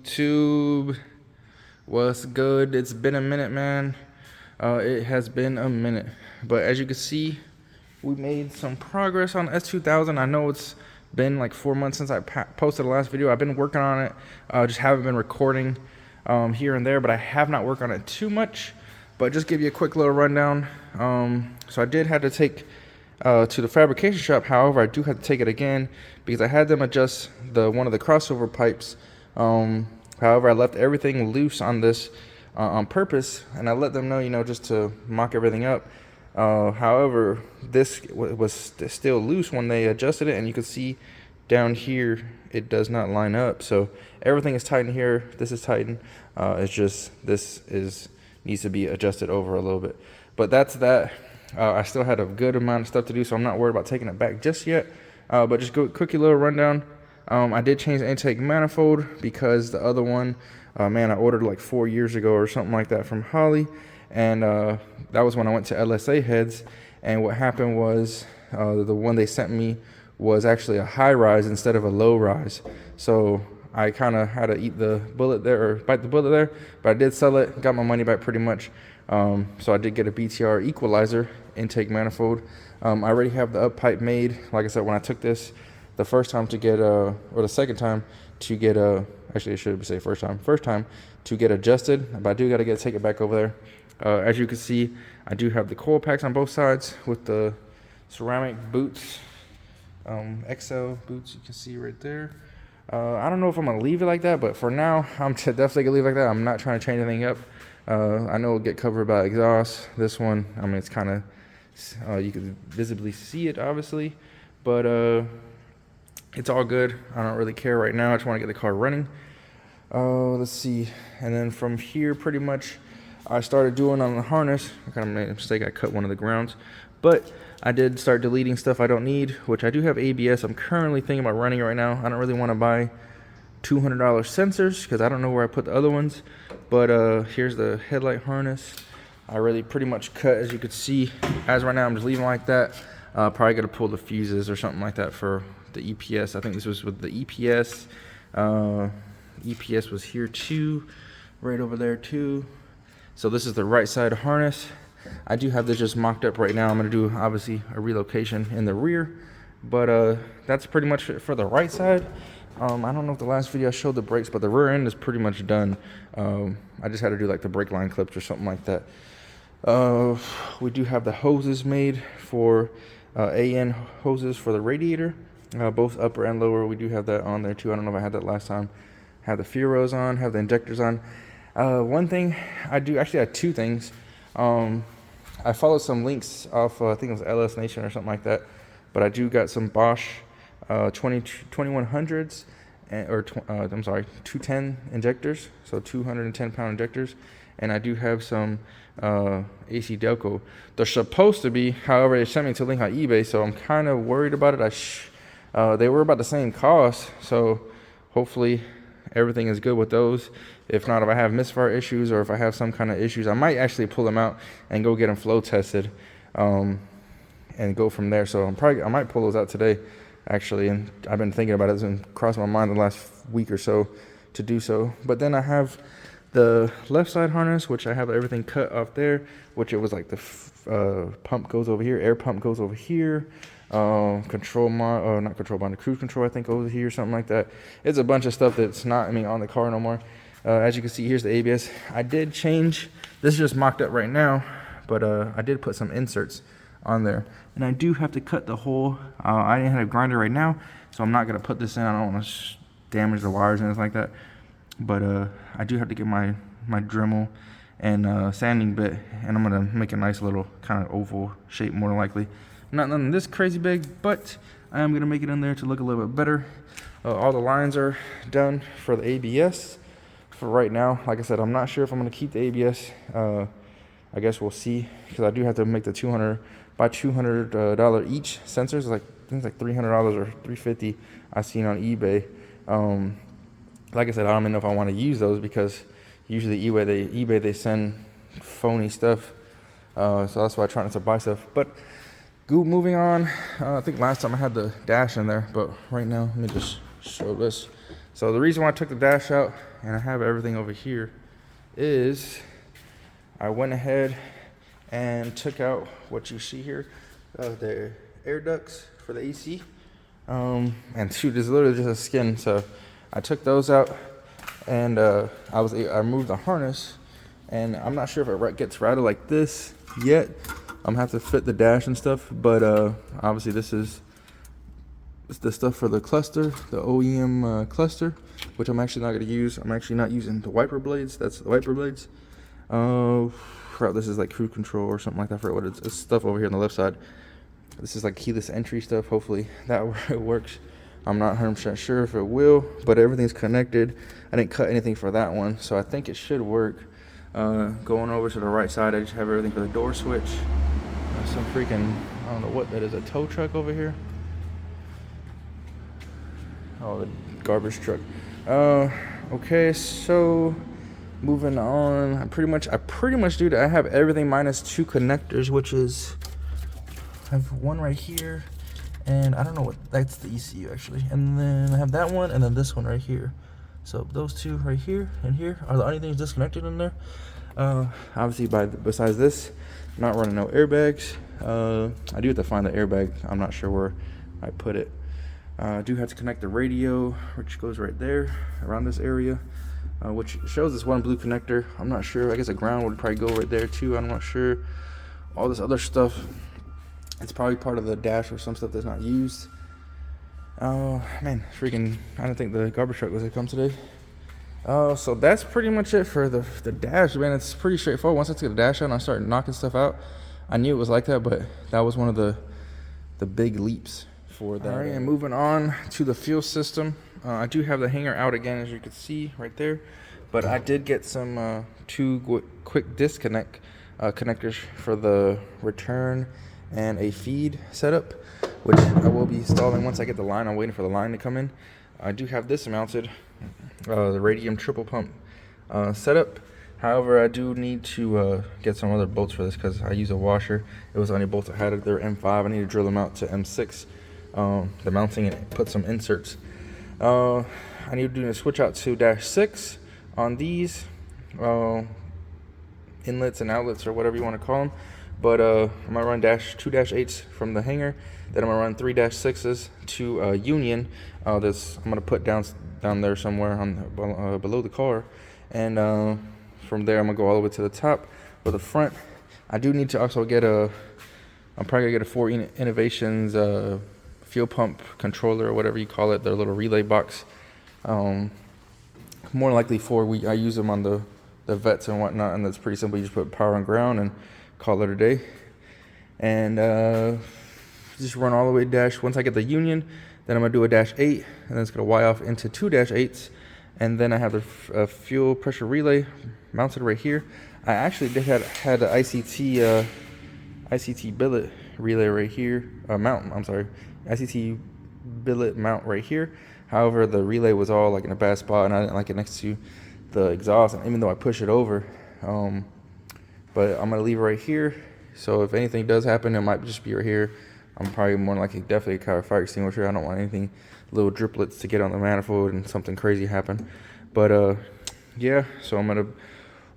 YouTube, what's good? It's been a minute, man. It has been a minute, but as you can see, we made some progress on S2000. I know it's been like 4 months since I posted the last video. I've been working on it, just haven't been recording here and there, but I have not worked on it too much. But just give you a quick little rundown. So I did have to take to the fabrication shop. However, I do have to take it again because I had them adjust one of the crossover pipes. However, I left everything loose on this on purpose, and I let them know, just to mock everything up. However, this was still loose when they adjusted it, and you can see down here it does not line up. So everything is tightened here. This is tightened. It's just needs to be adjusted over a little bit. But that's that. I still had a good amount of stuff to do, so I'm not worried about taking it back just yet. But just quick little rundown. I did change the intake manifold because the other one, man, I ordered like 4 years ago or something like that from Holly. And that was when I went to LSA heads. And what happened was the one they sent me was actually a high rise instead of a low rise. So I kind of had to eat the bullet there, or bite the bullet there. But I did sell it, got my money back pretty much. So I did get a BTR equalizer intake manifold. I already have the up pipe made. Like I said, when I took this the first time to get, or the second time to get, actually I should say first time to get adjusted, but I do got to take it back over there. As you can see, I do have the coil packs on both sides with the ceramic boots, XL boots, you can see right there. I don't know if I'm going to leave it like that, but for now, I'm definitely going to leave it like that. I'm not trying to change anything up. I know it'll get covered by exhaust. This one, I mean, it's kind of, you can visibly see it, obviously, but it's all good. I don't really care right now. I just want to get the car running. Let's see. And then from here, pretty much, I started doing on the harness. I kind of made a mistake. I cut one of the grounds. But I did start deleting stuff I don't need, which I do have ABS. I'm currently thinking about running it right now. I don't really want to buy $200 sensors because I don't know where I put the other ones. But here's the headlight harness. I really pretty much cut, as you can see. As right now, I'm just leaving like that. Probably got to pull the fuses or something like that for the EPS. I think this was with the EPS. EPS was here too, right over there too. So this is the right side harness. I do have this just mocked up right now. I'm going to do, obviously, a relocation in the rear. But that's pretty much it for the right side. I don't know if the last video I showed the brakes, but the rear end is pretty much done. I just had to do like the brake line clips or something like that. We do have the hoses made for AN hoses for the radiator, both upper and lower. We do have that on there too. I don't know if I had that last time. Have the Furos on, have the injectors on. One thing I do, actually I had two things. I followed some links off, I think it was LS Nation or something like that, but I do got some Bosch 2100s, I'm sorry, 210 injectors, so 210-pound injectors, and I do have some AC Delco. They're supposed to be, however, they sent me to a link on eBay, so I'm kind of worried about it. They were about the same cost, so hopefully everything is good with those. If not, if I have misfire issues or if I have some kind of issues, I might actually pull them out and go get them flow tested, and go from there. So I might pull those out today, actually, and I've been thinking about it. It's been crossing my mind the last week or so to do so. But then I have the left side harness, which I have everything cut off there, which it was like the pump goes over here, air pump goes over here, not control bond, cruise control I think over here, something like that. It's a bunch of stuff that's not on the car no more. As you can see, here's the ABS. I did change, this is just mocked up right now, but I did put some inserts on there, and I do have to cut the hole. I didn't have a grinder right now, so I'm not going to put this in. I don't want to damage the wires and anything like that, but I do have to get my Dremel and sanding bit, and I'm going to make a nice little kind of oval shape, more than likely. Not nothing this crazy big, but I am going to make it in there to look a little bit better. All the lines are done for the ABS for right now. Like I said, I'm not sure if I'm going to keep the ABS. I guess we'll see, because I do have to make the $200 each sensors. I think it's like $300 or $350 I seen on eBay. Like I said, I don't even know if I want to use those, because usually eBay they send phony stuff. So that's why I try not to buy stuff. But moving on, I think last time I had the dash in there, but right now let me just show this. So the reason why I took the dash out and I have everything over here is I went ahead and took out what you see here, the air ducts for the AC. And shoot, it's literally just a skin. So I took those out, and I removed the harness, and I'm not sure if it gets routed like this yet. I'm gonna have to fit the dash and stuff, but obviously this is the stuff for the cluster, the OEM cluster, which I'm actually not gonna use. I'm actually not using the wiper blades. That's the wiper blades. This is like cruise control or something like that. For what it's stuff over here on the left side. This is like keyless entry stuff. Hopefully that works. I'm not 100% sure if it will, but everything's connected. I didn't cut anything for that one, so I think it should work. Going over to the right side, I just have everything for the door switch. Some freaking, I don't know what that is, a tow truck over here. Oh, the garbage truck. Okay, so moving on. I pretty much do that. I have everything minus 2 connectors, which is, I have one right here, and I don't know what, that's the ECU actually. And then I have that one, and then this one right here. So those 2 right here and here are the only things disconnected in there. Obviously, besides this, I'm not running no airbags. I do have to find the airbag. I'm not sure where I put it. I do have to connect the radio, which goes right there around this area, which shows this one blue connector. I'm not sure. I guess a ground would probably go right there too. I'm not sure. All this other stuff, it's probably part of the dash or some stuff that's not used. Oh man, freaking! I didn't think the garbage truck was gonna come today. So that's pretty much it for the dash, man. It's pretty straightforward. Once I took the dash out and I started knocking stuff out, I knew it was like that, but that was one of the big leaps for that. All right, and moving on to the fuel system. I do have the hanger out again, as you can see right there, but I did get some 2 quick disconnect connectors for the return and a feed setup, which I will be installing once I get the line. I'm waiting for the line to come in. I do have this mounted, the radium triple pump setup. However, I do need to get some other bolts for this because I use a washer. It was the only bolts I had. They're M5. I need to drill them out to M6. The mounting and put some inserts. I need to do a switch out to -6 on these inlets and outlets, or whatever you want to call them. But I'm gonna run 2-8s from the hanger. Then I'm gonna run 3-6s to Union. This I'm gonna put down there somewhere on below the car, and from there I'm gonna go all the way to the top. For the front, I do need to also get I'm probably gonna get a Ford Innovations fuel pump controller, or whatever you call it, their little relay box. More likely I use them on the vets and whatnot, and that's pretty simple. You just put power on ground and call it a day. And just run all the way dash. Once I get the Union, then I'm gonna do a -8, and then it's gonna Y off into 2-8s, and then I have the fuel pressure relay mounted right here. I actually had the ICT billet relay right here, ICT billet mount right here. However, the relay was all like in a bad spot, and I didn't like it next to the exhaust, and even though I push it over, but I'm gonna leave it right here. So if anything does happen, it might just be right here. I'm probably more likely definitely a fire extinguisher. I don't want anything, little driplets to get on the manifold and something crazy happen. But yeah, so I'm gonna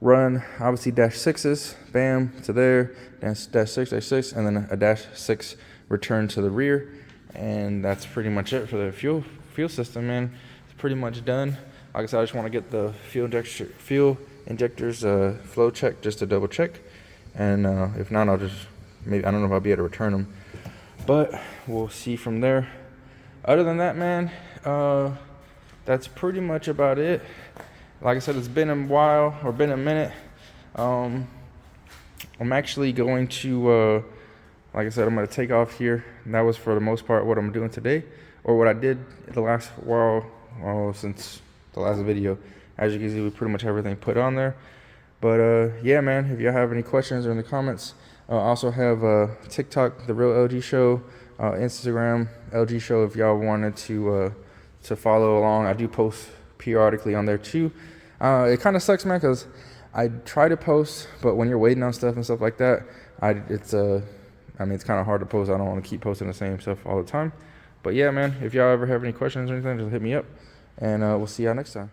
run obviously -6s, bam, to there, -6, and then a -6 return to the rear, and that's pretty much it for the fuel system, man. It's pretty much done. Like I said, I just want to get the fuel injectors flow check just to double check, and if not, I'll just maybe, I don't know if I'll be able to return them, but we'll see from there. Other than that, man, that's pretty much about it. Like I said, it's been a while, or been a minute. I'm actually going to, like I said, I'm going to take off here. And that was for the most part what I'm doing today, or what I did the last while, since the last video. As you can see, we pretty much have everything put on there. But yeah, man, if y'all have any questions or in the comments, I also have TikTok, The Real LG Show, Instagram, LG Show, if y'all wanted to follow along. I do post periodically on there too. It kind of sucks, man, because I try to post, but when you're waiting on stuff and stuff like that, it's kind of hard to post. I don't want to keep posting the same stuff all the time. But yeah, man, if y'all ever have any questions or anything, just hit me up. and we'll see y'all next time.